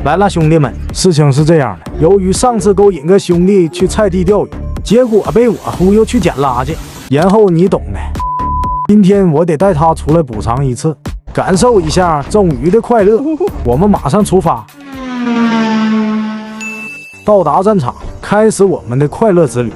来了，兄弟们，事情是这样的，由于上次勾引个兄弟去菜地钓鱼，结果被我忽悠去捡垃圾，然后你懂的。今天我得带他出来补偿一次，感受一下种鱼的快乐。我们马上出发，到达战场，开始我们的快乐之旅。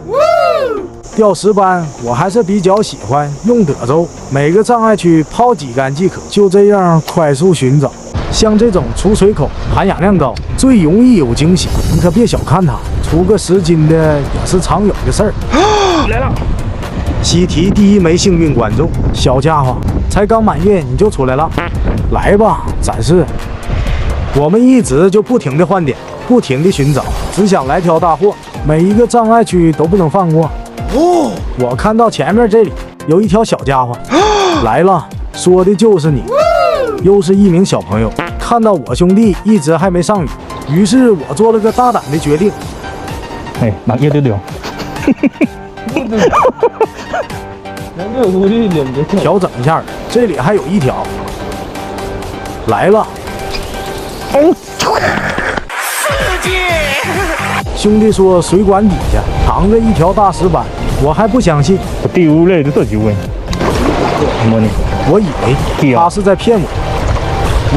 钓石斑，我还是比较喜欢用德州，每个障碍区抛几杆即可，就这样快速寻找。像这种出水口含氧量高，最容易有惊喜。你可别小看它，出个10斤的也是常有的事儿。来了，西提第一枚幸运观众，小家伙，才刚满月你就出来了，来吧，展示。我们一直就不停的换点，不停的寻找，只想来条大货，每一个障碍区都不能放过。我看到前面这里有一条小家伙来了，说的就是你。又是一名小朋友，看到我兄弟一直还没上鱼，于是我做了个大胆的决定。哎，拿叶丢丢。调整一下，这里还有一条。来了。兄弟说水管底下藏着一条大石斑，我还不相信。我丢了，这就问。我以为他是在骗我，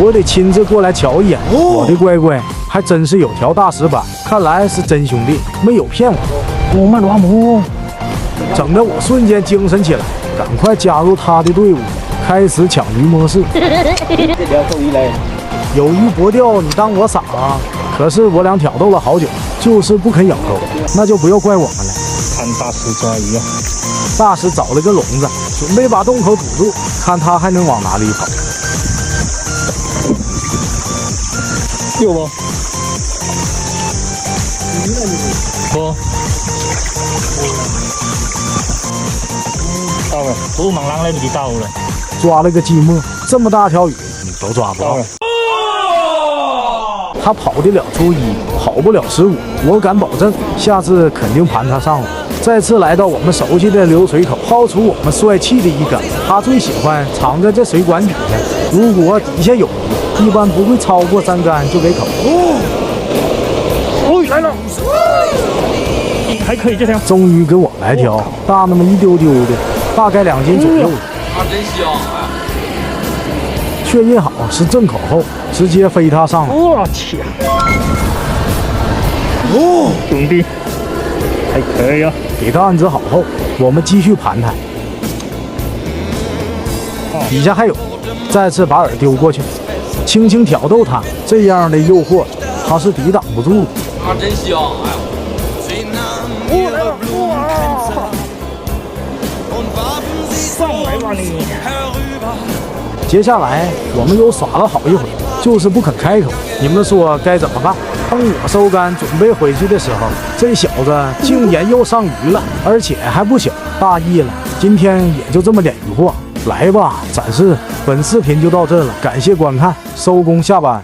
我得亲自过来瞧一眼。我的乖乖，还真是有条大石斑，看来是真兄弟，没有骗我。整得我瞬间精神起来，赶快加入他的队伍，开始抢鱼模式。有鱼搏钓，你当我傻啊？可是我俩挑逗了好久，就是不肯咬钩，那就不要怪我们了。看大师抓鱼啊！大师找了个笼子，准备把洞口堵住，看他还能往哪里跑。有吗？不。到了，都忙浪了，你到了。抓了个寂寞，这么大条鱼你都抓不到。他跑得了初1，跑不了15，我敢保证，下次肯定盘他上了。再次来到我们熟悉的流水口，抛出我们帅气的一杆。他最喜欢藏在这水管底下，如果底下有鱼，一般不会超过3杆就给口。来了，还可以这条。终于给我来条大那么一丢丢的，大概2斤左右。啊，真香啊！确认好是正口后，直接飞他上来。我天！兄弟，还可以啊。给他安置好后，我们继续盘它。底下还有，再次把饵丢过去，轻轻挑逗它，这样的诱惑它是抵挡不住的。啊，真香！哎呦，来了！哇！上来吧你！接下来我们又耍了好一会，就是不肯开口。你们说该怎么办？当我收竿准备回去的时候，这小子竟然又上鱼了，而且还不小，大意了。今天也就这么点鱼货，来吧，展示。本视频就到这了，感谢观看，收工下班。